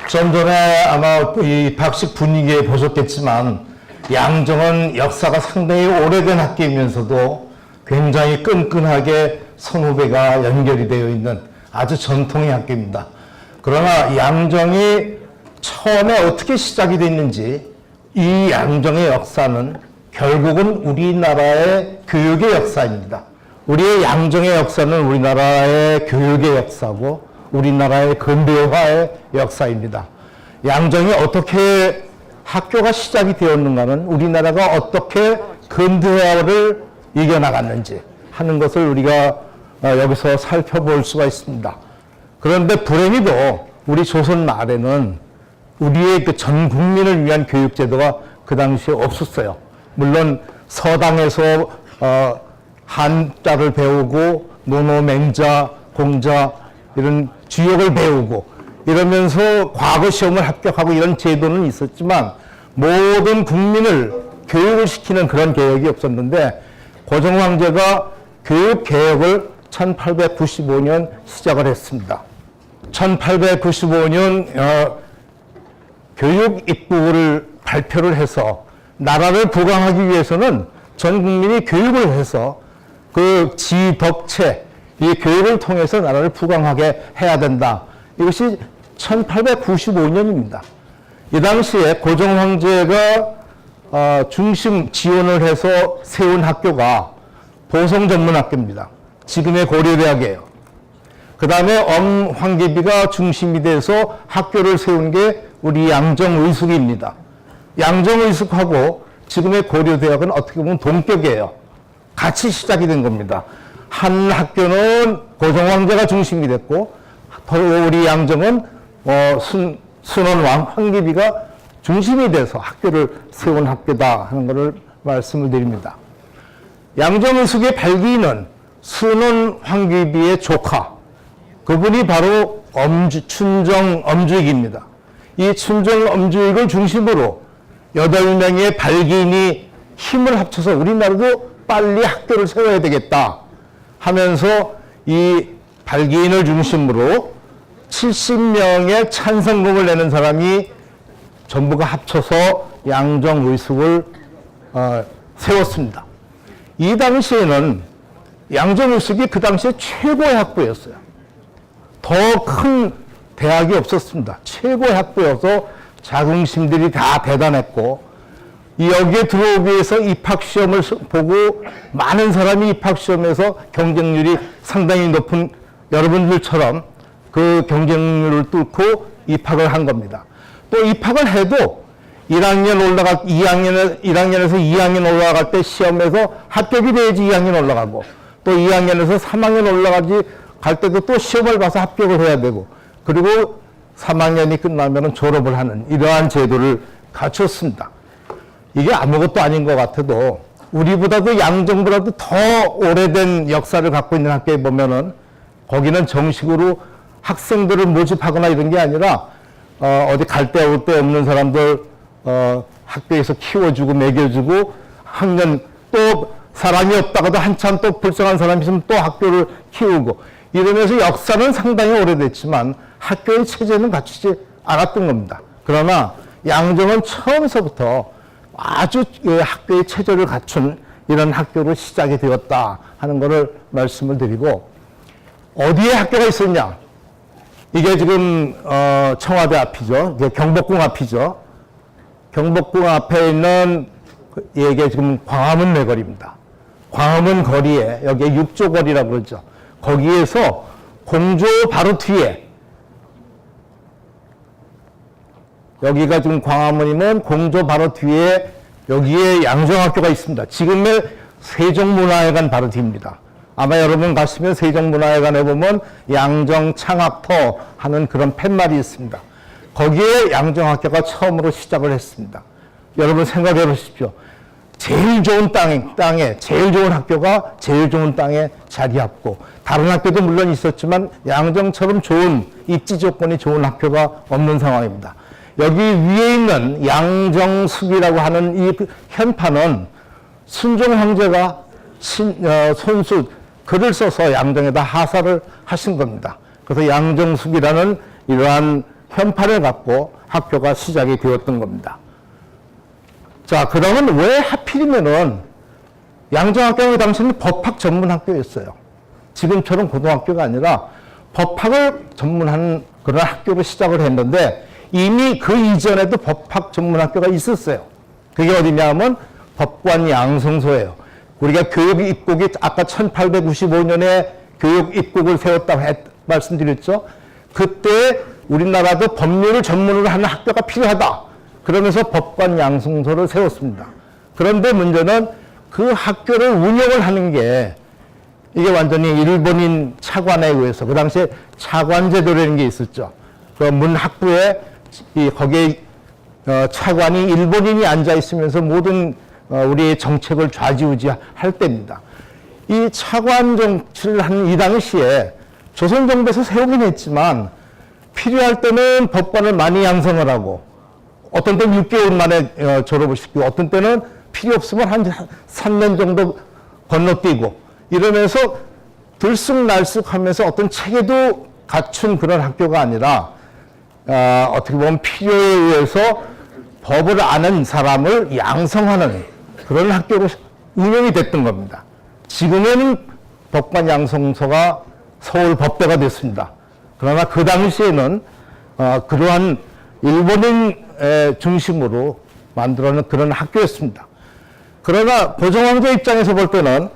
좀 전에 아마 이 입학식 분위기에 보셨겠지만 양정은 역사가 상당히 오래된 학교이면서도 굉장히 끈끈하게 선후배가 연결이 되어 있는 아주 전통의 학교입니다. 그러나 양정이 처음에 어떻게 시작이 됐는지, 이 양정의 역사는 결국은 우리나라의 교육의 역사입니다. 우리의 양정의 역사는 우리나라의 교육의 역사고 우리나라의 근대화의 역사입니다. 양정이 어떻게 학교가 시작이 되었는가는 우리나라가 어떻게 근대화를 이겨나갔는지 하는 것을 우리가 여기서 살펴볼 수가 있습니다. 그런데 불행히도 우리 조선 말에는 우리의 그 전 국민을 위한 교육 제도가 그 당시에 없었어요. 물론 서당에서 한자를 배우고 노노맹자, 공자 이런 주역을 배우고 이러면서 과거 시험을 합격하고 이런 제도는 있었지만 모든 국민을 교육을 시키는 그런 개혁이 없었는데 고종 황제가 교육 개혁을 1895년 시작을 했습니다. 1895년 교육 입국을 발표를 해서 나라를 부강하기 위해서는 전 국민이 교육을 해서 그 지덕체, 이 교육을 통해서 나라를 부강하게 해야 된다. 이것이 1895년입니다. 이 당시에 고종 황제가 중심 지원을 해서 세운 학교가 보성전문학교입니다. 지금의 고려대학이에요. 그 다음에 황계비가 중심이 돼서 학교를 세운 게 우리 양정의숙입니다. 양정의숙하고 지금의 고려대학은 어떻게 보면 동격이에요. 같이 시작이 된 겁니다. 한 학교는 고종 황제가 중심이 됐고 우리 양정은 순원왕 황계비가 중심이 돼서 학교를 세운 학교다 하는 것을 말씀을 드립니다. 양정의숙의 발기인은 순원 황계비의 조카, 그분이 바로 춘정 엄주익입니다. 이 춘정 엄주익을 중심으로 8명의 발기인이 힘을 합쳐서 우리나라도 빨리 학교를 세워야 되겠다 하면서 이 발기인을 중심으로 70명의 찬성금을 내는 사람이 전부가 합쳐서 양정의숙을 세웠습니다. 이 당시에는 양정의숙이 그 당시에 최고의 학부였어요. 더 큰 대학이 없었습니다. 최고의 학부여서 자긍심들이 다 대단했고 여기에 들어오기 위해서 입학시험을 보고 많은 사람이 입학시험에서 경쟁률이 상당히 높은 여러분들처럼 그 경쟁률을 뚫고 입학을 한 겁니다. 또 입학을 해도 1학년에서 2학년 올라갈 때 시험에서 합격이 돼야지 2학년 올라가고 또 2학년에서 3학년 올라가지 갈 때도 또 시험을 봐서 합격을 해야 되고 그리고 3학년이 끝나면 졸업을 하는 이러한 제도를 갖췄습니다. 이게 아무것도 아닌 것 같아도 우리보다도 양정보다도 더 오래된 역사를 갖고 있는 학교에 보면은 거기는 정식으로 학생들을 모집하거나 이런 게 아니라 어디 갈 데 올 데 없는 사람들 학교에서 키워주고 먹여주고 학년 또 사람이 없다가도 한참 또 불쌍한 사람이 있으면 또 학교를 키우고 이러면서 역사는 상당히 오래됐지만 학교의 체제는 갖추지 않았던 겁니다. 그러나 양정은 처음서부터 아주 학교의 체제를 갖춘 이런 학교로 시작이 되었다 하는 것을 말씀을 드리고 어디에 학교가 있었냐? 이게 지금 청와대 앞이죠. 이게 경복궁 앞이죠. 경복궁 앞에 있는 이게 지금 광화문 내거리입니다. 광화문 거리에 여기에 육조거리라고 그러죠. 거기에서 공조 바로 뒤에 여기가 지금 광화문이면 공조 바로 뒤에 여기에 양정학교가 있습니다. 지금의 세종문화회관 바로 뒤입니다. 아마 여러분 가시면 세종문화회관에 보면 양정창학터 하는 그런 팻말이 있습니다. 거기에 양정학교가 처음으로 시작을 했습니다. 여러분 생각해 보십시오. 제일 좋은 땅에 제일 좋은 학교가 제일 좋은 땅에 자리 잡고 다른 학교도 물론 있었지만 양정처럼 좋은 입지 조건이 좋은 학교가 없는 상황입니다. 여기 위에 있는 양정숙이라고 하는 이 현판은 순종 황제가 손수 글을 써서 양정에다 하사를 하신 겁니다. 그래서 양정숙이라는 이러한 현판을 갖고 학교가 시작이 되었던 겁니다. 자, 그러면 왜 하필이면은 양정학교가 당시에는 법학 전문 학교였어요. 지금처럼 고등학교가 아니라 법학을 전문하는 그런 학교로 시작을 했는데 이미 그 이전에도 법학 전문 학교가 있었어요. 그게 어디냐 하면 법관 양성소예요. 우리가 교육 입국이 아까 1895년에 교육 입국을 세웠다고 말씀드렸죠. 그때 우리나라도 법률을 전문으로 하는 학교가 필요하다. 그러면서 법관 양성소를 세웠습니다. 그런데 문제는 그 학교를 운영을 하는 게 이게 완전히 일본인 차관에 의해서 그 당시에 차관제도라는 게 있었죠. 그 문학부에 거기에 차관이 일본인이 앉아 있으면서 모든 우리의 정책을 좌지우지할 때입니다. 이 차관 정치를 한 이 당시에 조선정부에서 세우긴 했지만 필요할 때는 법관을 많이 양성을 하고 어떤 때는 6개월 만에 졸업을 시키고 어떤 때는 필요 없으면 한 3년 정도 건너뛰고 이러면서 들쑥날쑥하면서 어떤 체계도 갖춘 그런 학교가 아니라 어떻게 보면 필요에 의해서 법을 아는 사람을 양성하는 그런 학교로 운영이 됐던 겁니다. 지금은 법관 양성소가 서울 법대가 됐습니다. 그러나 그 당시에는 그러한 일본인 중심으로 만들어낸 그런 학교였습니다. 그러나 고종황제 입장에서 볼 때는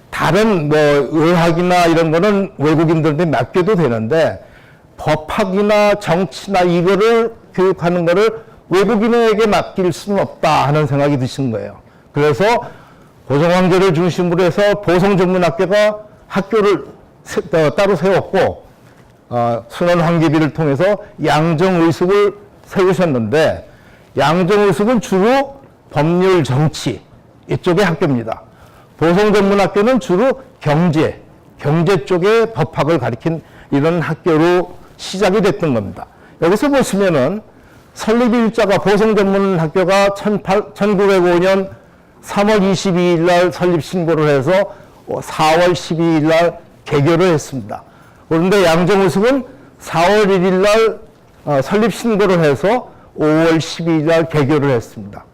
다른 의학이나 이런 거는 외국인들한테 맡겨도 되는데 법학이나 정치나 이거를 교육하는 거를 외국인에게 맡길 수는 없다 하는 생각이 드신 거예요. 그래서 고종황제를 중심으로 해서 보성전문학교가 학교를 따로 세웠고 순원 황기비를 통해서 양정의숙을 세우셨는데 양정의숙은 주로 법률 정치 이쪽의 학교입니다. 보성전문학교는 주로 경제 쪽의 법학을 가리킨 이런 학교로 시작이 됐던 겁니다. 여기서 보시면은 설립일자가 보성전문학교가 1905년 3월 22일 날 설립신고를 해서 4월 12일 날 개교를 했습니다. 그런데 양정의숙은 4월 1일 날 설립신고를 해서 5월 12일 날 개교를 했습니다.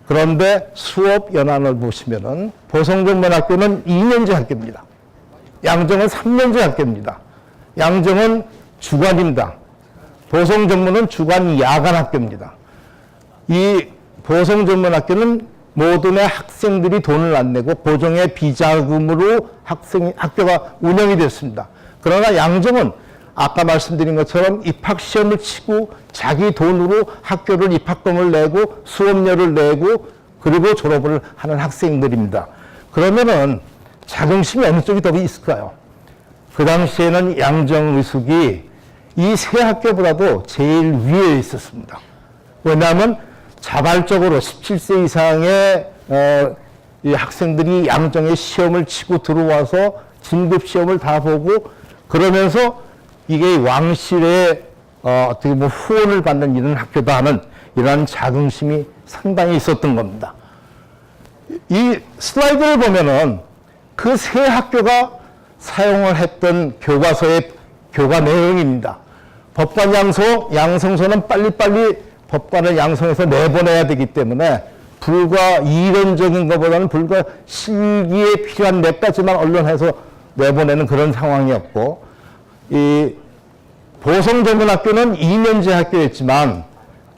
그런데 수업 연한을 보시면은 보성전문학교는 2년제 학교입니다. 양정은 3년제 학교입니다. 양정은 주간입니다. 보성전문은 주간 야간 학교입니다. 이 보성전문학교는 모든 학생들이 돈을 안 내고 고정의 비자금으로 학교가 운영이 됐습니다. 그러나 양정은 아까 말씀드린 것처럼 입학시험을 치고 자기 돈으로 학교를 입학금을 내고 수업료를 내고 그리고 졸업을 하는 학생들입니다. 그러면은 자긍심이 어느 쪽이 더 있을까요? 그 당시에는 양정의숙이 이 세 학교보다도 제일 위에 있었습니다. 왜냐하면 자발적으로 17세 이상의 이 학생들이 양정에 시험을 치고 들어와서 진급시험을 다 보고 그러면서 이게 왕실의 어떻게 보면 후원을 받는 이런 학교다 하는 이러한 자긍심이 상당히 있었던 겁니다. 이 슬라이드를 보면은 그 세 학교가 사용을 했던 교과서의 교과 내용입니다. 법관 양성소는 빨리빨리 법관을 양성해서 내보내야 되기 때문에 불과 이론적인 것보다는 불과 실기에 필요한 몇 가지만 언론해서 내보내는 그런 상황이었고 이 보성전문학교는 2년제 학교였지만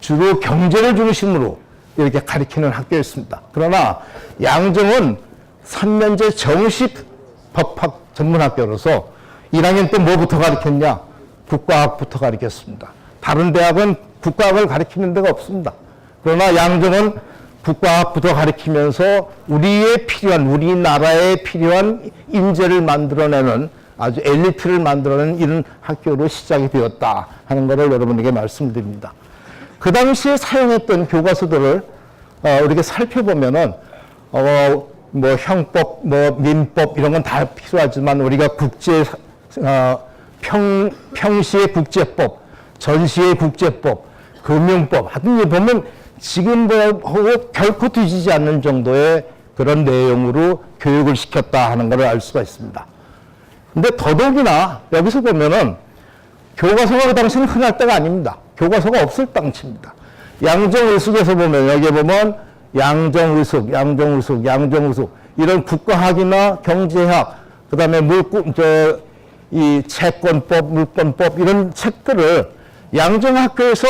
주로 경제를 중심으로 이렇게 가리키는 학교였습니다. 그러나 양정은 3년제 정식 법학 전문학교로서 1학년 때 뭐부터 가르쳤냐? 국과학부터 가르쳤습니다. 다른 대학은 국과학을 가르치는 데가 없습니다. 그러나 양정은 국과학부터 가르치면서 우리나라에 필요한 인재를 만들어내는 아주 엘리트를 만들어내는 이런 학교로 시작이 되었다 하는 것을 여러분에게 말씀드립니다. 그 당시에 사용했던 교과서들을 우리가 살펴보면은 뭐 형법, 뭐 민법 이런 건 다 필요하지만 우리가 평시의 국제법, 전시의 국제법, 금융법 하여튼 보면 지금하고 결코 뒤지지 않는 정도의 그런 내용으로 교육을 시켰다 하는 것을 알 수가 있습니다. 근데 더더욱이나 여기서 보면은 교과서가 그 당시는 흔할 때가 아닙니다. 교과서가 없을 당시입니다. 양정의숙에서 보면 여기 보면 양정의숙 이런 국가학이나 경제학 그다음에 이 채권법, 물권법 이런 책들을 양정학교에서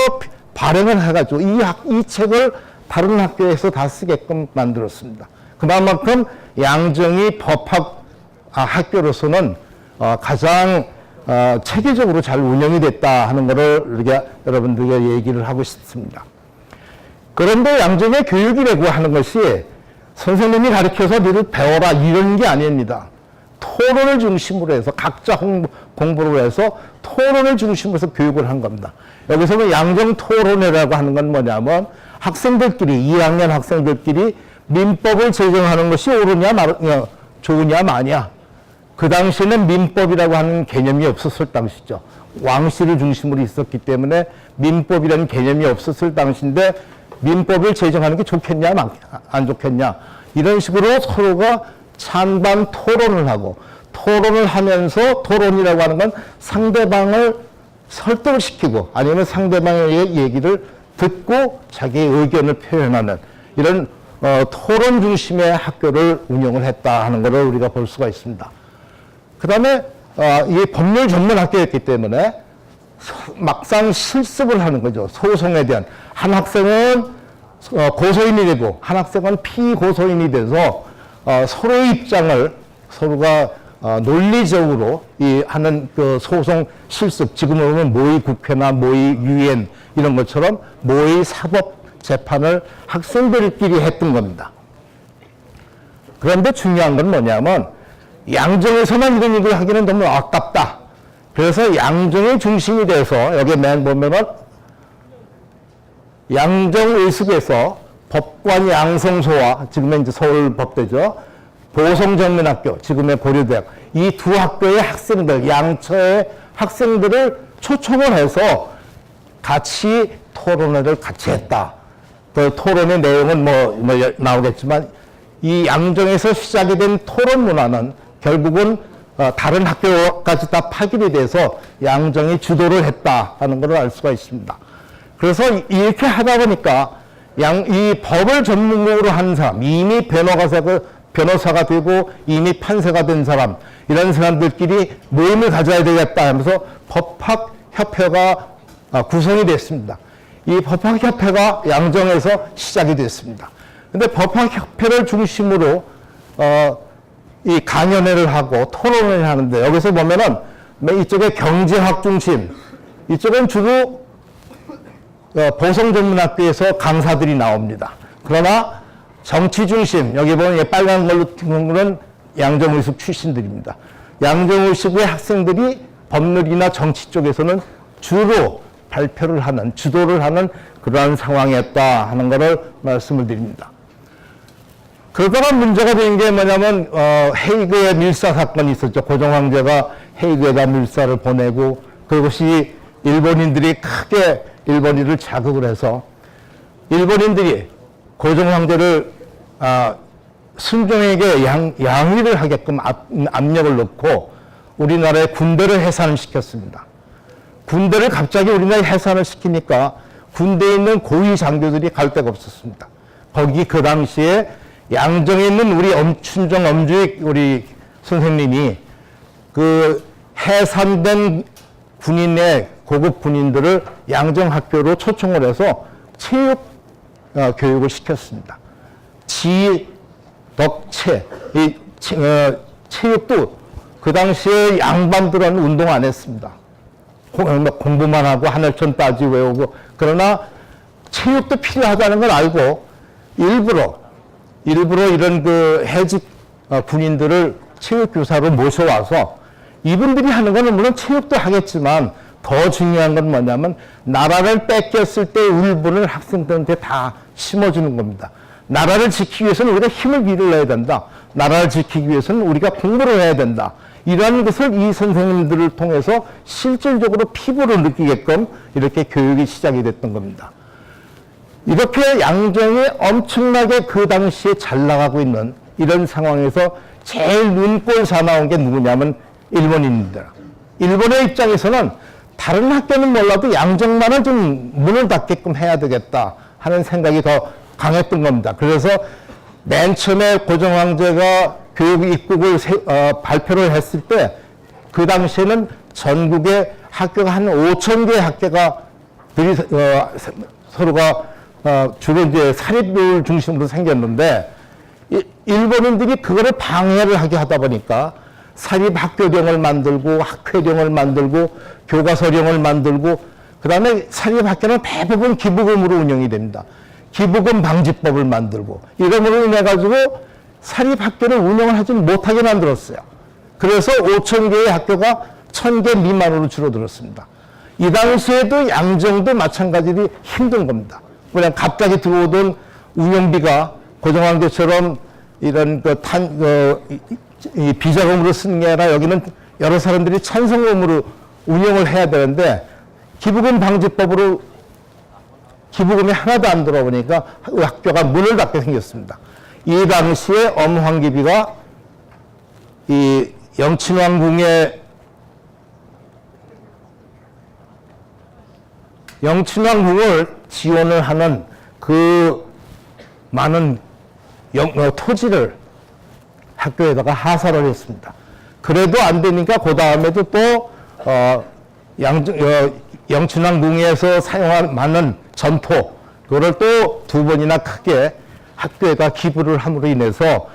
발행을 해가지고 이 책을 다른 학교에서 다 쓰게끔 만들었습니다. 그만큼 양정이 법학 학교로서는 가장 체계적으로 잘 운영이 됐다 하는 것을 우리가 여러분들에게 얘기를 하고 싶습니다. 그런데 양정의 교육이라고 하는 것이 선생님이 가르쳐서 너를 배워라 이런 게 아닙니다. 토론을 중심으로 해서 각자 공부를 해서 토론을 중심으로 해서 교육을 한 겁니다. 여기서 뭐 양정토론회라고 하는 건 뭐냐면 학생들끼리 2학년 학생들끼리 민법을 제정하는 것이 옳으냐 좋으냐 마냐. 그 당시에는 민법이라고 하는 개념이 없었을 당시죠. 왕실을 중심으로 있었기 때문에 민법이라는 개념이 없었을 당시인데 민법을 제정하는 게 좋겠냐 안 좋겠냐 이런 식으로 서로가 찬반 토론을 하고 토론을 하면서 토론이라고 하는 건 상대방을 설득을 시키고 아니면 상대방의 얘기를 듣고 자기의 의견을 표현하는 이런 토론 중심의 학교를 운영을 했다 하는 것을 우리가 볼 수가 있습니다. 그 다음에 이 법률 전문 학교였기 때문에 막상 실습을 하는 거죠. 소송에 대한 한 학생은 고소인이 되고 한 학생은 피고소인이 돼서 서로의 입장을 서로가 논리적으로 하는 그 소송 실습, 지금으로 보면 모의 국회나 모의 유엔 이런 것처럼 모의 사법 재판을 학생들끼리 했던 겁니다. 그런데 중요한 건 뭐냐면 양정에서만 이런 얘기를 하기는 너무 아깝다. 그래서 양정의 중심이 돼서 여기 맨 보면은 양정의숙에서 법관 양성소와 지금의 이제 서울법대죠. 보성정문학교, 지금의 고려대학 이 두 학교의 학생들, 양처의 학생들을 초청을 해서 같이 토론회를 같이 했다. 그 토론의 내용은 뭐 나오겠지만 이 양정에서 시작이 된 토론 문화는 결국은 다른 학교까지 다 파견이 돼서 양정이 주도를 했다 하는 것을 알 수가 있습니다. 그래서 이렇게 하다 보니까 이 법을 전문으로 한 사람, 이미 변호사가 되고 이미 판사가 된 사람, 이런 사람들끼리 모임을 가져야 되겠다 하면서 법학협회가 구성이 됐습니다. 이 법학협회가 양정에서 시작이 됐습니다. 근데 법학협회를 중심으로 이 강연회를 하고 토론을 하는데 여기서 보면은 이쪽에 경제학 중심, 이쪽은 주로 보성전문학교에서 강사들이 나옵니다. 그러나 정치 중심, 여기 보면 빨간 걸로 튀는 거는 양정의숙 출신들입니다. 양정의숙의 학생들이 법률이나 정치 쪽에서는 주로 발표를 하는, 주도를 하는 그러한 상황이었다 하는 것을 말씀을 드립니다. 그러다가 문제가 된 게 뭐냐면 헤이그의 밀사 사건이 있었죠. 고종 황제가 헤이그에다 밀사를 보내고 그것이 일본인들이 크게 일본인을 자극을 해서 일본인들이 고종 황제를 순종에게 양위를 하게끔 압력을 넣고 우리나라의 군대를 해산을 시켰습니다. 군대를 갑자기 우리나라에 해산을 시키니까 군대에 있는 고위 장교들이 갈 데가 없었습니다. 거기 그 당시에 양정에 있는 우리 춘정 엄주익 우리 선생님이 그 해산된 군인의 고급 군인들을 양정학교로 초청을 해서 체육 교육을 시켰습니다. 지, 덕체, 체육도 그 당시에 양반들은 운동 안 했습니다. 공부만 하고 하늘천 따지 외우고 그러나 체육도 필요하다는 걸 알고 일부러 이런 그 해직 군인들을 체육교사로 모셔와서 이분들이 하는 거는 물론 체육도 하겠지만 더 중요한 건 뭐냐면 나라를 뺏겼을 때 울분을 학생들한테 다 심어주는 겁니다. 나라를 지키기 위해서는 우리가 힘을 기울여야 된다. 나라를 지키기 위해서는 우리가 공부를 해야 된다. 이러한 것을 이 선생님들을 통해서 실질적으로 피부로 느끼게끔 이렇게 교육이 시작이 됐던 겁니다. 이렇게 양정이 엄청나게 그 당시에 잘 나가고 있는 이런 상황에서 제일 눈꼴 사나운 게 누구냐면 일본인입니다. 일본의 입장에서는 다른 학교는 몰라도 양정만은 좀 문을 닫게끔 해야 되겠다 하는 생각이 더 강했던 겁니다. 그래서 맨 처음에 고종황제가 교육 입국을 발표를 했을 때 그 당시에는 전국에 학교가 한 5,000개의 학교가 서로가 주로 이제 사립을 중심으로 생겼는데 일본인들이 그거를 방해를 하게 하다 보니까 사립학교령을 만들고 학회령을 만들고 교과서령을 만들고 그다음에 사립학교는 대부분 기부금으로 운영이 됩니다. 기부금 방지법을 만들고 이름으로 인해 가지고 사립학교를 운영을 하지 못하게 만들었어요. 그래서 5,000개의 학교가 1,000개 미만으로 줄어들었습니다. 이 당시에도 양정도 마찬가지로 힘든 겁니다. 그냥 갑자기 들어오던 운영비가 고종황제처럼 이런 이 비자금으로 쓰는 게 아니라 여기는 여러 사람들이 찬성금으로 운영을 해야 되는데 기부금 방지법으로 기부금이 하나도 안 들어오니까 학교가 문을 닫게 생겼습니다. 이 당시에 엄황기비가 이 영친왕궁을 지원을 하는 그 많은 토지를 학교에다가 하사를 했습니다. 그래도 안 되니까 그 다음에도 또 영친왕궁에서 사용한 많은 전토 그거를 또 2번이나 크게 학교에다 기부를 함으로 인해서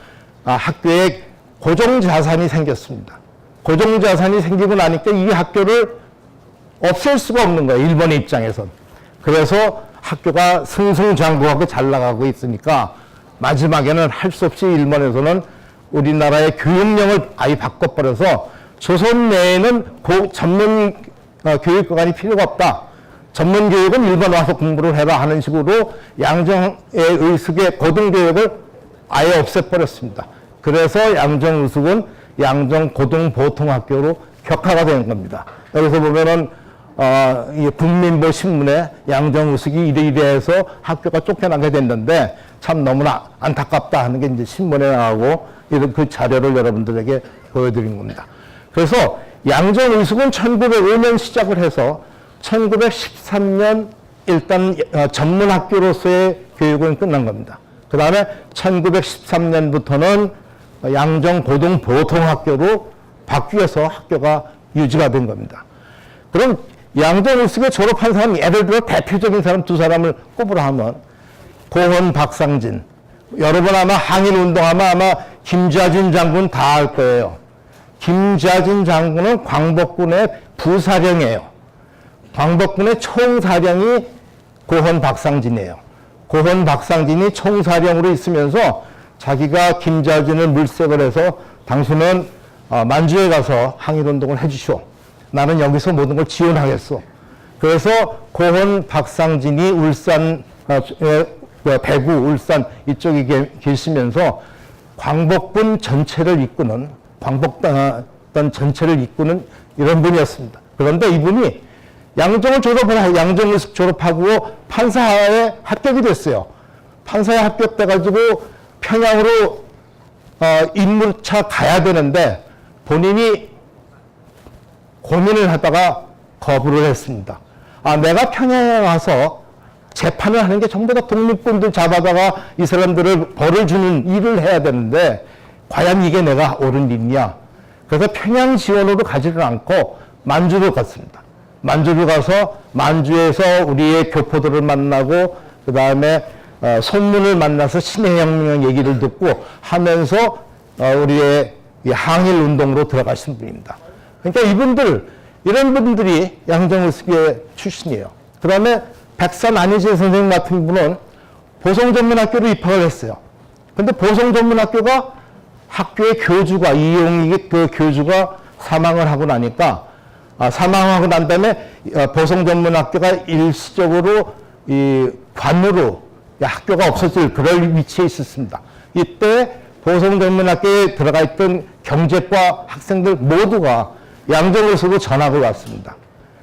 학교에 고정자산이 생겼습니다. 고정자산이 생기고 나니까 이 학교를 없앨 수가 없는 거예요. 일본의 입장에선. 그래서 학교가 승승장구하게 잘 나가고 있으니까 마지막에는 할 수 없이 일본에서는 우리나라의 교육령을 아예 바꿔버려서 조선 내에는 전문 교육기관이 필요가 없다. 전문 교육은 일본 와서 공부를 해라 하는 식으로 양정의 의숙의 고등교육을 아예 없애버렸습니다. 그래서 양정의숙은 양정고등보통학교로 격화가 된 겁니다. 여기서 보면은 이 국민보 신문에 양정의숙이 이래이래해서 학교가 쫓겨나게 됐는데 참 너무나 안타깝다 하는 게 이제 신문에 나오고 이런 그 자료를 여러분들에게 보여드린 겁니다. 그래서 양정의숙은 1905년 시작을 해서 1913년 일단 전문학교로서의 교육은 끝난 겁니다. 그 다음에 1913년부터는 양정고등보통학교로 바뀌어서 학교가 유지가 된 겁니다. 그럼 양정의숙에 졸업한 사람, 예를 들어 대표적인 사람 2사람을 꼽으라 하면 고헌, 박상진, 여러분 아마 항일운동하면 아마 김좌진 장군 다 알 거예요. 김좌진 장군은 광복군의 부사령이에요. 광복군의 총사령이 고헌, 박상진이에요. 고헌, 박상진이 총사령으로 있으면서 자기가 김좌진을 물색을 해서 당신은 만주에 가서 항일운동을 해주시오. 나는 여기서 모든 걸 지원하겠어. 그래서 고헌, 박상진이 울산, 대구, 울산 이쪽에 계시면서 광복군 전체를 이끄는, 광복단 전체를 이끄는 이런 분이었습니다. 그런데 이분이 양정의숙 졸업하고 판사에 합격이 됐어요. 판사에 합격돼가지고 평양으로 임무차 가야 되는데 본인이 고민을 하다가 거부를 했습니다. 내가 평양에 와서 재판을 하는 게 전부 다 독립군들 잡아다가 이 사람들을 벌을 주는 일을 해야 되는데 과연 이게 내가 옳은 일이냐. 그래서 평양 지원으로 가지를 않고 만주로 갔습니다. 만주를 가서 만주에서 우리의 교포들을 만나고 그 다음에 손문을 만나서 신해혁명 얘기를 듣고 하면서 우리의 항일운동으로 들어가신 분입니다. 그러니까 이런 분들이 양정의숙의 출신이에요. 그 다음에 백산 안희재 선생님 같은 분은 보성전문학교로 입학을 했어요. 근데 보성전문학교가 학교의 교주가, 이용익 그 교주가 사망을 하고 나니까, 사망하고 난 다음에 보성전문학교가 일시적으로 이 관으로 학교가 없어질 그럴 위치에 있었습니다. 이때 보성전문학교에 들어가 있던 경제과 학생들 모두가 양정의숙으로 전학을 왔습니다.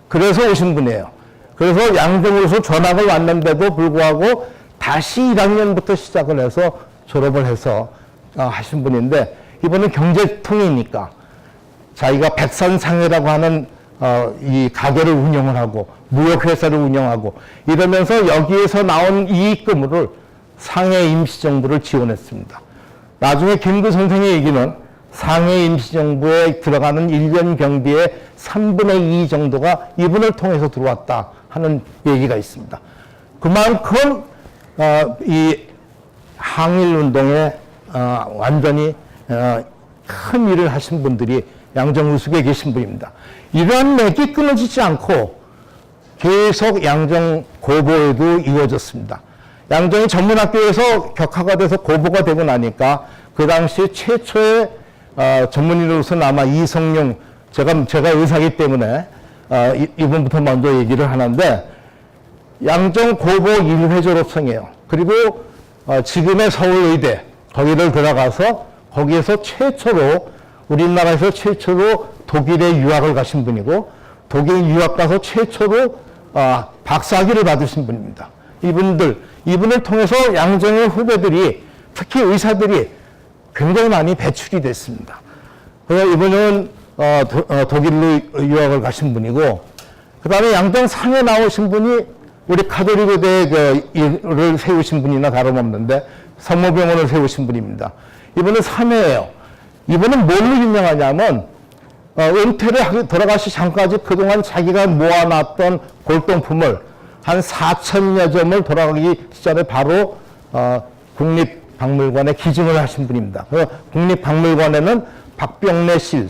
그래서 오신 분이에요. 그래서 양정의숙 전학을 왔는데도 불구하고 다시 1학년부터 시작을 해서 졸업을 해서 하신 분인데, 이분은 경제통이니까 자기가 백선상해라고 하는 이 가게를 운영을 하고 무역회사를 운영하고 이러면서 여기에서 나온 이익금으로 상해 임시정부를 지원했습니다. 나중에 김구 선생의 얘기는 상해 임시정부에 들어가는 1년 경비의 3분의 2 정도가 이분을 통해서 들어왔다 하는 얘기가 있습니다. 그만큼 이 항일운동에 완전히 큰 일을 하신 분들이 양정우숙에 계신 분입니다. 이러한 맥이 끊어지지 않고 계속 양정 고보에도 이루어졌습니다. 양정이 전문학교에서 격하가 돼서 고보가 되고 나니까 그 당시 최초의 전문의로서는 아마 이성용, 제가 의사이기 때문에 이분부터 먼저 얘기를 하는데, 양정 고보 1회 졸업생이에요. 그리고 지금의 서울의대 거기를 들어가서 거기에서 최초로, 우리나라에서 최초로 독일에 유학을 가신 분이고, 독일 유학 가서 최초로 박사학위를 받으신 분입니다. 이분을 통해서 양정의 후배들이, 특히 의사들이 굉장히 많이 배출이 됐습니다. 그래서 이분은 독일로 유학을 가신 분이고, 그 다음에 양정 상에 나오신 분이 우리 카톨릭의대를 세우신 분이나 다름없는데 성모병원을 세우신 분입니다. 이분은 3회예요. 이분은 뭘로 유명하냐면 은퇴를 돌아가시 전까지 그동안 자기가 모아놨던 골동품을 한 4,000여 점을 돌아가기 전에 바로 국립박물관에 기증을 하신 분입니다. 국립박물관에는 박병래실,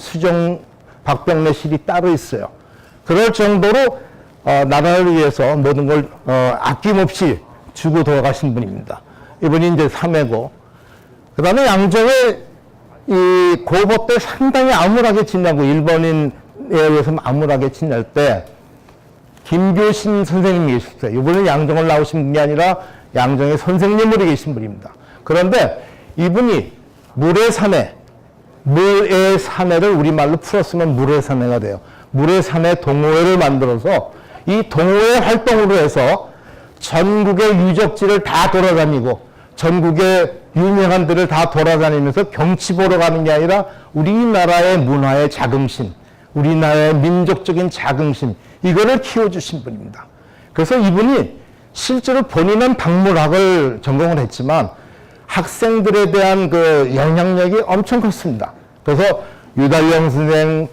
박병래실이 따로 있어요. 그럴 정도로 나라를 위해서 모든 걸 아낌없이 주고 돌아가신 분입니다. 이분이 이제 3회고, 그 다음에 양정의 이 고보 때 상당히 암울하게 지내고, 일본인에 의해서 암울하게 지낼 때 김교신 선생님이 계셨어요. 이분은 양정을 나오신 분이 아니라 양정의 선생님으로 계신 분입니다. 그런데 이분이 물의 사내를 우리말로 풀었으면 물의 사내가 돼요. 물의 사내 동호회를 만들어서 이 동호회 활동으로 해서 전국의 유적지를 다 돌아다니고 전국의 유명한 데를 다 돌아다니면서 경치 보러 가는 게 아니라 우리나라의 문화의 자긍심, 우리나라의 민족적인 자긍심, 이거를 키워주신 분입니다. 그래서 이분이 실제로 본인은 박물학을 전공을 했지만 학생들에 대한 그 영향력이 엄청 컸습니다. 그래서 유달령 선생,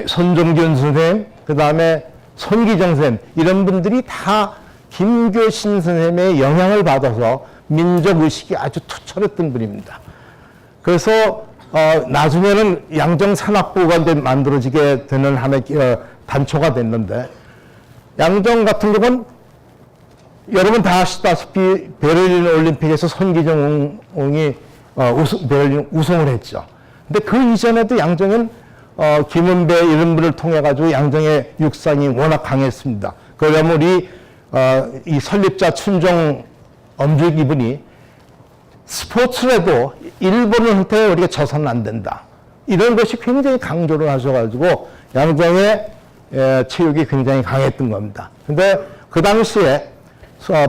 손종균 선생, 그 다음에 손기정 선생, 이런 분들이 다 김교신 선생님의 영향을 받아서 민족의식이 아주 투철했던 분입니다. 그래서 나중에는 양정산악부가 만들어지게 되는 하나의 단초가 됐는데, 양정 같은 경우는 여러분 다 아시다시피 베를린 올림픽에서 손기정 옹이 베를린 우승을 했죠. 근데 그 이전에도 양정은 김은배 이런 분을 통해 가지고 양정의 육상이 워낙 강했습니다. 그러면 이 설립자 춘종 엄죽 이분이 스포츠라도 일본한테 우리가 져서는 안 된다, 이런 것이 굉장히 강조를 하셔가지고 양정의 체육이 굉장히 강했던 겁니다. 근데 그 당시에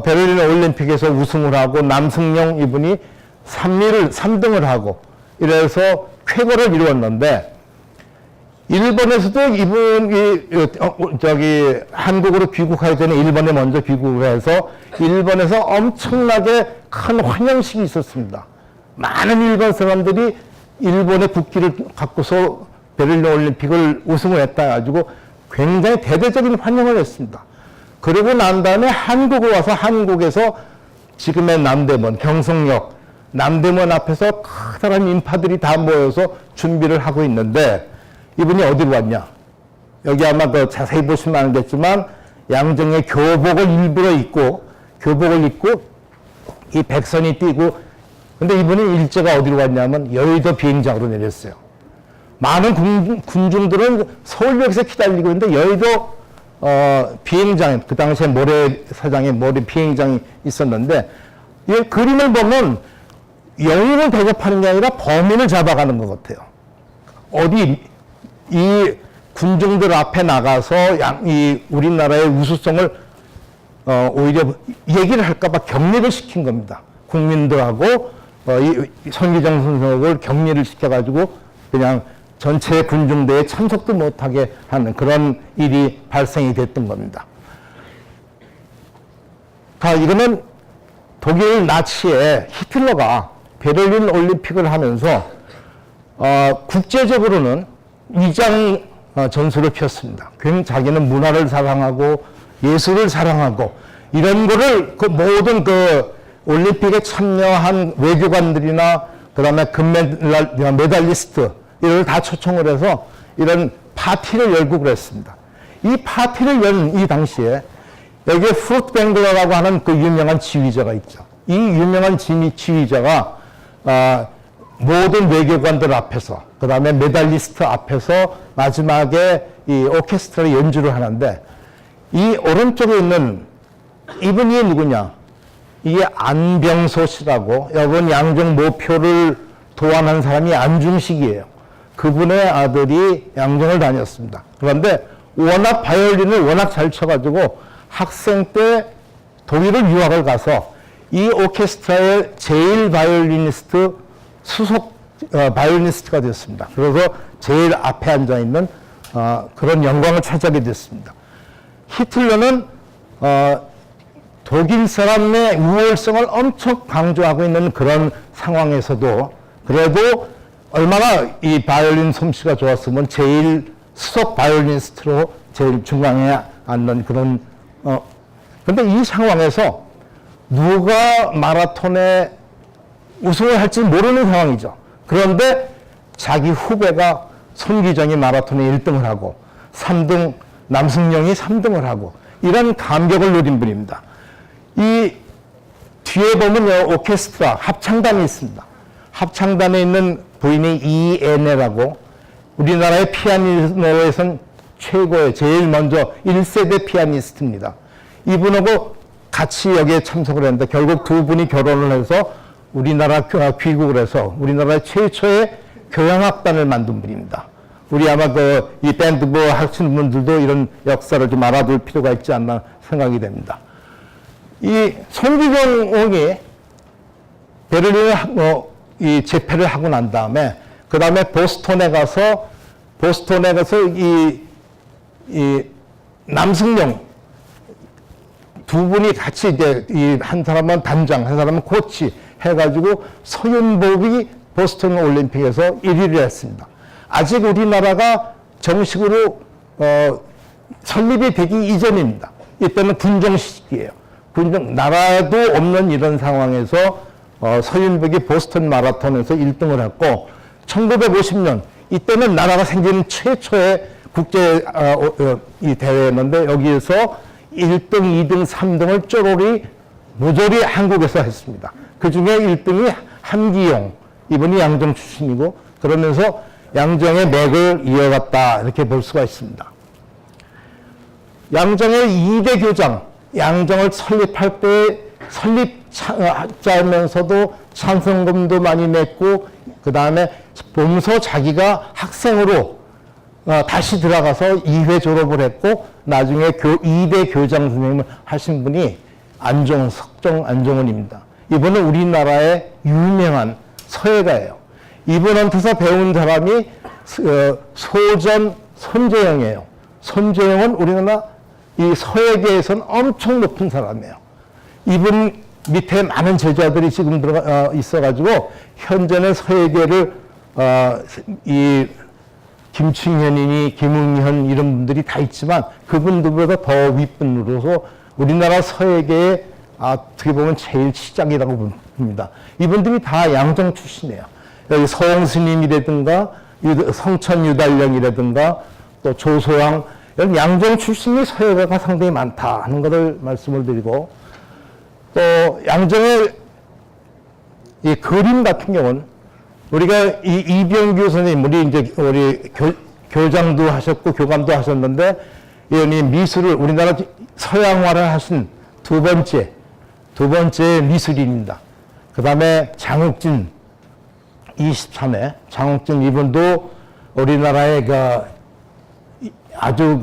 베를린 올림픽에서 우승을 하고 남승용 이분이 3등을 하고 이래서 쾌거를 이루었는데, 일본에서도 이분이 한국으로 귀국하기 전에 일본에 먼저 귀국을 해서 일본에서 엄청나게 큰 환영식이 있었습니다. 많은 일본 사람들이 일본의 국기를 갖고서 베를린 올림픽을 우승을 했다 가지고 굉장히 대대적인 환영을 했습니다. 그러고 난 다음에 한국에 와서 한국에서 지금의 남대문, 경성역, 남대문 앞에서 커다란 인파들이 다 모여서 준비를 하고 있는데, 이분이 어디로 왔냐? 여기 아마 자세히 보시면 알겠지만 양정의 교복을 일부러 입고, 이 백선이 뛰고, 근데 이분이 일제가 어디로 갔냐면 여의도 비행장으로 내렸어요. 많은 군중들은 서울역에서 기다리고 있는데 여의도 비행장, 그 당시에 모래사장에 모래 비행장이 있었는데, 이 그림을 보면 영웅을 대접하는 게 아니라 범인을 잡아가는 것 같아요. 이 군중들 앞에 나가서 이 우리나라의 우수성을 오히려 얘기를 할까봐 격리를 시킨 겁니다. 국민들하고 이 손기정 선생을 격리를 시켜가지고 그냥 전체 군중대에 참석도 못하게 하는 그런 일이 발생이 됐던 겁니다. 이거는 독일 나치의 히틀러가 베를린 올림픽을 하면서 국제적으로는 위장 전술을 폈습니다. 자기는 문화를 사랑하고 예술을 사랑하고 이런 거를 그 모든 그 올림픽에 참여한 외교관들이나 그다음에 메달리스트 이를 다 초청을 해서 이런 파티를 열고 그랬습니다. 이 파티를 연 이 당시에 여기에 프루트 뱅글러라고 하는 그 유명한 지휘자가 있죠. 이 유명한 지휘자가 모든 외교관들 앞에서 그 다음에 메달리스트 앞에서 마지막에 이 오케스트라 연주를 하는데 이 오른쪽에 있는 이분이 누구냐? 이게 안병소 씨라고 이번 양정 모표를 도안한 사람이 안중식이에요. 그분의 아들이 양정을 다녔습니다. 그런데 워낙 바이올린을 워낙 잘 쳐가지고 학생 때 독일을 유학을 가서 이 오케스트라의 제일 바이올리니스트 수석 바이올리니스트가 됐습니다. 그래서 제일 앞에 앉아 있는 그런 영광을 차지하게 됐습니다. 히틀러는 독일 사람의 우월성을 엄청 강조하고 있는 그런 상황에서도 그래도 얼마나 이 바이올린 솜씨가 좋았으면 제일 수석 바이올리니스트로 제일 중앙에 앉는 그런 근데 이 상황에서 누가 마라톤에 우승을 할지 모르는 상황이죠. 그런데 자기 후배가 손기정이 마라톤에 1등을 하고 3등 남승용이 3등을 하고 이런 감격을 누린 분입니다. 이 뒤에 보면 오케스트라 합창단이 있습니다. 합창단에 있는 부인이 이애네라고 우리나라의 피아니스트에선 최고의 제일 먼저 1세대 피아니스트입니다. 이분하고 같이 여기에 참석을 했는데 결국 두 분이 결혼을 해서 우리나라 귀국을 해서 우리나라 최초의 교향악단을 만든 분입니다. 우리 아마 이 밴드부 하시는 분들도 이런 역사를 좀 알아둘 필요가 있지 않나 생각이 됩니다. 이 손기정이 베를린에 이 재패를 하고 난 다음에 그 다음에 보스턴에 가서 이 남승용 두 분이 같이 이제 한 사람은 단장, 한 사람은 코치 해가지고 서윤복이 보스턴 올림픽에서 1위를 했습니다. 아직 우리나라가 정식으로 설립이 되기 이전입니다. 이때는 군정 시기예요. 나라도 없는 이런 상황에서 서윤복이 보스턴 마라톤에서 1등을 했고 1950년 이때는 나라가 생긴 최초의 국제 이 대회였는데 여기에서 1등, 2등, 3등을 쪼로리 모조리 한국에서 했습니다. 그 중에 1등이 한기용, 이분이 양정 출신이고 그러면서 양정의 맥을 이어갔다 이렇게 볼 수가 있습니다. 양정의 2대 교장, 양정을 설립할 때 설립자면서도 찬성금도 많이 냈고 그 다음에 보면서 자기가 학생으로 다시 들어가서 2회 졸업을 했고 나중에 2대 교장 선생님을 하신 분이 석정 안정원입니다. 이분은 우리나라의 유명한 서예가예요. 이분한테서 배운 사람이 소전 손재영이에요. 손재영은 우리나라 이 서예계에서는 엄청 높은 사람이에요. 이분 밑에 많은 제자들이 지금 있어가지고 현재는 서예계를 이 김충현이니 김웅현 이런 분들이 다 있지만 그분들보다 더 윗분으로서 우리나라 서예계의 어떻게 보면 제일 시작이라고 봅니다. 이분들이 다 양정 출신이에요. 여기 서홍스님이라든가 성천유달령이라든가 또 조소양 이런 양정 출신이 서예가가 상당히 많다 하는 것을 말씀을 드리고 또 양정의 이 그림 같은 경우는 우리가 이병규 선생님, 우리 교장도 하셨고 교감도 하셨는데, 이 미술을, 우리나라 서양화를 하신 두 번째 미술인입니다. 그 다음에 장욱진 23회, 장욱진 이분도 우리나라의 아주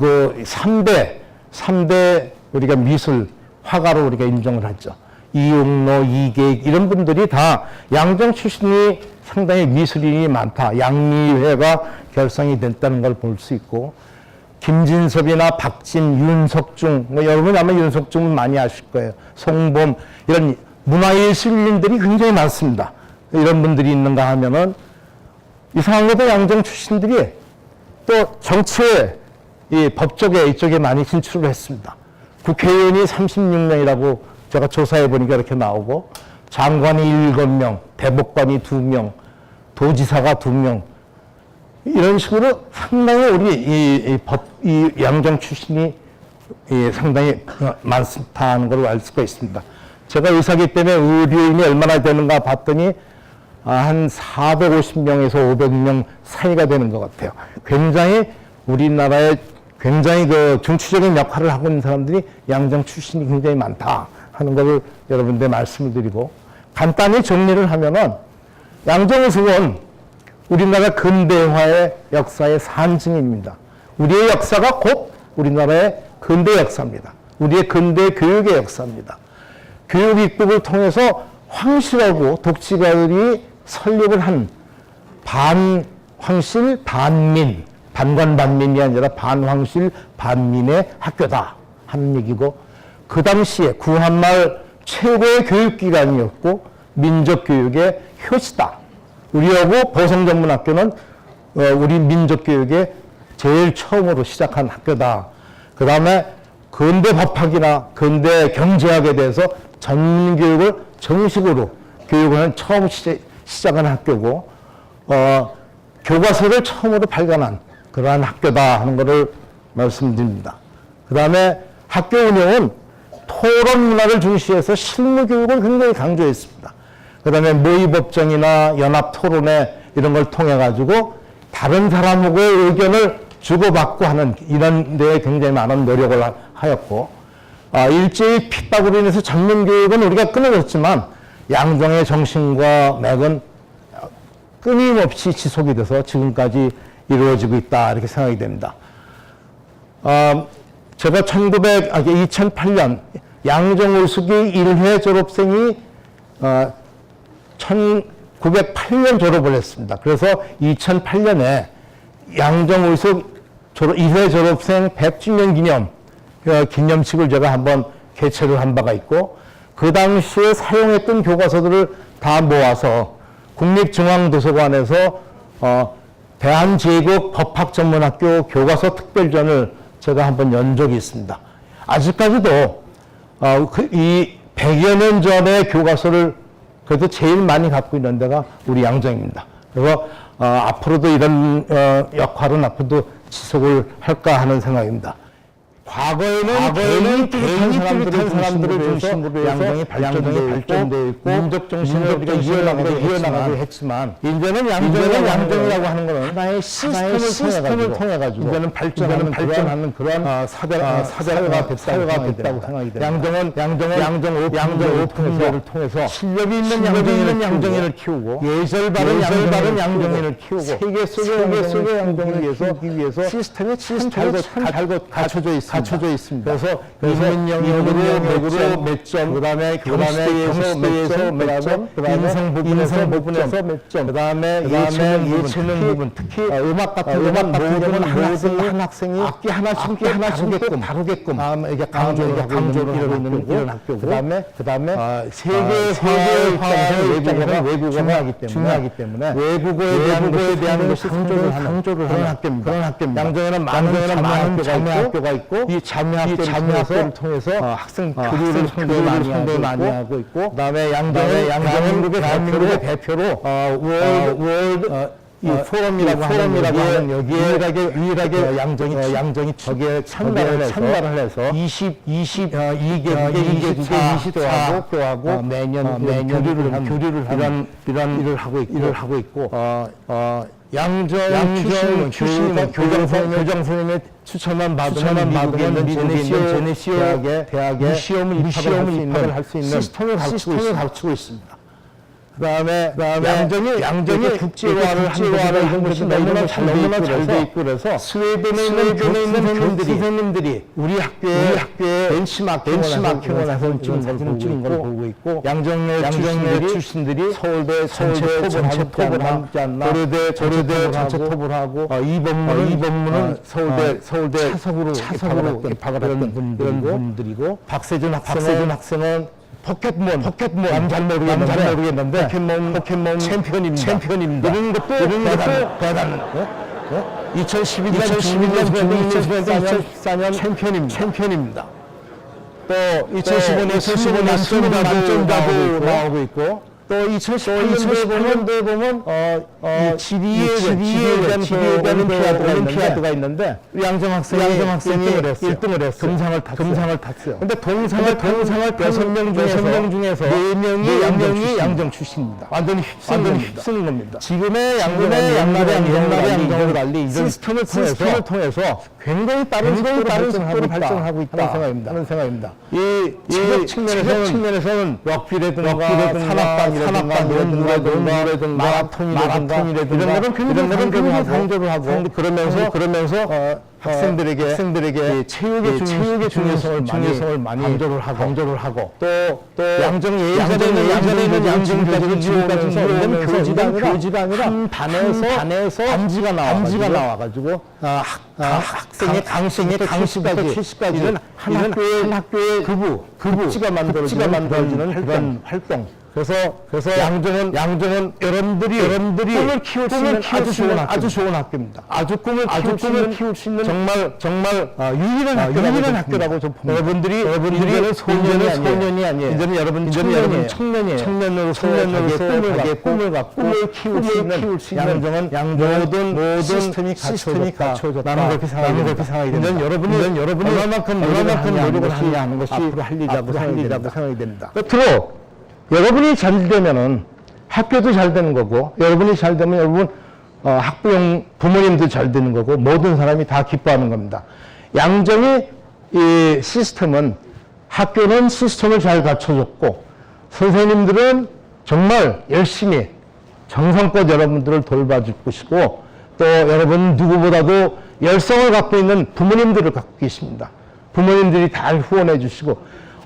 3대 우리가 미술, 화가로 우리가 인정을 하죠. 이용로, 이계익 이런 분들이 다 양정 출신이 상당히 미술인이 많다. 양미회가 결성이 됐다는 걸 볼 수 있고, 김진섭이나 박진, 윤석중, 여러분 아마 윤석중은 많이 아실 거예요. 송범, 이런 문화예술인들이 굉장히 많습니다. 이런 분들이 있는가 하면은 이상한 것도 양정 출신들이 또 정치에, 이 법조계 이쪽에 많이 진출을 했습니다. 국회의원이 36명이라고 제가 조사해 보니까 이렇게 나오고, 장관이 7명, 대법관이 2명, 도지사가 2명, 이런 식으로 상당히 우리 이 양정 출신이 상당히 많다는 걸 알 수가 있습니다. 제가 의사기 때문에 의료인이 얼마나 되는가 봤더니 한 450명에서 500명 사이가 되는 것 같아요. 굉장히 우리나라에 굉장히 그 중추적인 역할을 하고 있는 사람들이 양정 출신이 굉장히 많다 하는 것을 여러분들 말씀을 드리고, 간단히 정리를 하면은 양정의숙은 우리나라 근대화의 역사의 산증입니다. 우리의 역사가 곧 우리나라의 근대 역사입니다. 우리의 근대 교육의 역사입니다. 교육 입국을 통해서 황실하고 독지가들이 설립을 한 반황실 반민, 반관반민이 아니라 반황실 반민의 학교다 하는 얘기고, 그 당시에 구한말 최고의 교육기관이었고 민족교육의 효시다. 우리하고 보성전문학교는 우리 민족교육의 제일 처음으로 시작한 학교다. 그 다음에 근대 법학이나 근대 경제학에 대해서 전문교육을 정식으로 교육을 한 처음 시작한 학교고, 교과서를 처음으로 발간한 그러한 학교다 하는 것을 말씀드립니다. 그 다음에 학교 운영은 토론 문화를 중시해서 실무 교육을 굉장히 강조했습니다. 그 다음에 모의법정이나 연합토론회 이런 걸 통해 가지고 다른 사람하고의 의견을 주고받고 하는 이런 데에 굉장히 많은 노력을 하였고, 일제히 핍박으로 인해서 전문교육은 우리가 끊어졌지만 양정의 정신과 맥은 끊임없이 지속이 돼서 지금까지 이루어지고 있다 이렇게 생각이 됩니다. 제가 2008년 양정의숙이 1회 졸업생이 1908년 졸업을 했습니다. 그래서 2008년에 양정의숙 1회 졸업생 100주년 기념 기념식을 제가 한번 개최를 한 바가 있고, 그 당시에 사용했던 교과서들을 다 모아서 국립중앙도서관에서 대한제국 법학전문학교 교과서 특별전을 제가 한번 연 적이 있습니다. 아직까지도 이 100여 년 전의 교과서를 그래도 제일 많이 갖고 있는 데가 우리 양정입니다. 그래서 앞으로도 이런 역할은 앞으로도 지속을 할까 하는 생각입니다. 과거에는 개인이 뚜렷한 사람들을 중심으로 양정이 발전되어 있고 민족 정신을 우리가 이어나가게 했지만, 이제는 양정이라고 하는 것은 하나의 시스템을 통해 가지고 이제는 발전하는 그런 사회가 됐다고 생각이 됩니다. 양정 오픈제를 통해서 실력이 있는 양정인을 키우고, 예절 바른 양정인을 키우고, 세계 속의 양정인을 위해서 시스템이 잘 갖춰져 있습니다. 그래서 이민영역으로 몇 점, 그 다음에 경시대에서 몇 점, 그 다음에 인성 부분에서 몇 점, 그 다음에 예체능 부분, 특히 음악 같은 경우는 한 학생이 악기 하나씩 다루게끔 이게 강조를 하고 있는 이런 학교고, 그 다음에 세계화의 입장에서 외국어가 중요하기 때문에 외국어에 대한 것이 강조를 하는 그런 학교입니다. 양정에는 많은 자매 학교가 있고, 이 자매 학교를 통해서 학생 교류를 상당히 많이 하고 있고, 그다음에 대한민국의 대표로 월드 포럼이라고 하는 여기에 유일하게 양정이 저기에 참가를 해서 22개국의 이시도하고 매년 교류를 하는 이런 일을 하고 있고, 양정 출신은 교장 선생님의 추천만 받으면 미국에 있는 제네시오 대학에 시험을 입학을 할 수 있는 시스템을 갖추고 있습니다. 그다음에 양정이 국제화를 이런 것이 너무나 잘 돼 있고 그래서 스웨덴에 있는 선생님들이 우리 학교에 벤치마킹을 해서 찍은 걸 보고 있고 양정의 출신들이 서울대 전체 톱을 하지 않나 고려대 전체 톱을 하고 이 법문은 서울대 차석으로 입학을 했던 분들이고 박세준 학생은 포켓몬 잘 모르겠는데 포켓몬 챔피언입니다. 이런 것도 대단한 2014년 챔피언입니다. 또 2015년 스물 만점자도 나오고 있고 또 2018년도에 보면 12에 대한 올림피아드가 있는데 양정 학생이 1등을 했어요. 금상을 탔어요. 근데 동상을 6명 중에서 4명이 양정 출신입니다. 완전히 휩쓰는 겁니다. 지금의 양정은 옛날의 양정을 달리 이런 시스템을 통해서 굉장히 빠른 속도로 발전하고 있다 하는 생각입니다. 이 체력 측면에서는 럭비라든가 산악반이라든가 마라톤이라든가 이런 거는 굉장히 강조를 하고 그러면서 학생들에게 체육의 중요성을 많이 강조를 하고 또 예전에는 양정까지 지금까지 교지가 아니라 한 반에서 반지가 나와가지고 강생의 강시부터 70까지는 한 학교의 급지가 만들어지는 그런 활동. 그래서 양정은 여러분들이 꿈을 키울 수 있는 아주 좋은 학교입니다. 꿈을 키울 수 있는 정말 유일한 학교라고 좀 봅니다. 여러분들이 이제는 소년이 아니에요. 이제는 여러분 청년이에요. 청년으로서 꿈을 갖고 꿈을 키울 수 있는 양정은 모든 시스템이 갖춰졌다. 나는 그렇게 생각이 됩니다. 이제는 여러분이 얼마만큼 노력을 하느냐 하는 것이 앞으로 할 일이라고 생각이 됩니다. 끝으로 여러분이 잘 되면은 학교도 잘 되는 거고, 여러분이 잘 되면 여러분 학부형 부모님도 잘 되는 거고, 모든 사람이 다 기뻐하는 겁니다. 양정의 이 시스템은, 학교는 시스템을 잘 갖춰줬고, 선생님들은 정말 열심히 정성껏 여러분들을 돌봐줄 것이고, 또 여러분 누구보다도 열성을 갖고 있는 부모님들을 갖고 계십니다. 부모님들이 다 후원해 주시고,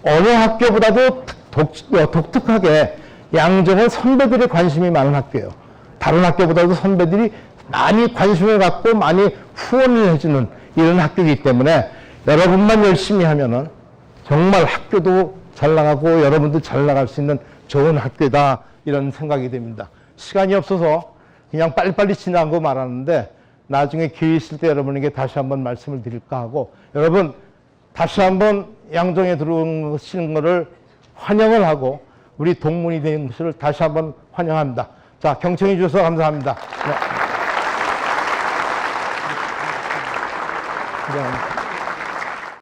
어느 학교보다도 독특하게 양정은 선배들의 관심이 많은 학교예요. 다른 학교보다도 선배들이 많이 관심을 갖고 많이 후원을 해주는 이런 학교이기 때문에 여러분만 열심히 하면은 정말 학교도 잘 나가고 여러분도 잘 나갈 수 있는 좋은 학교다, 이런 생각이 됩니다. 시간이 없어서 그냥 빨리빨리 지나고 말하는데 나중에 기회 있을 때 여러분에게 다시 한번 말씀을 드릴까 하고, 여러분 다시 한번 양정에 들어오시는 것을 환영을 하고 우리 동문이 된 것을 다시 한번 환영합니다. 자, 경청해 주셔서 감사합니다. 네.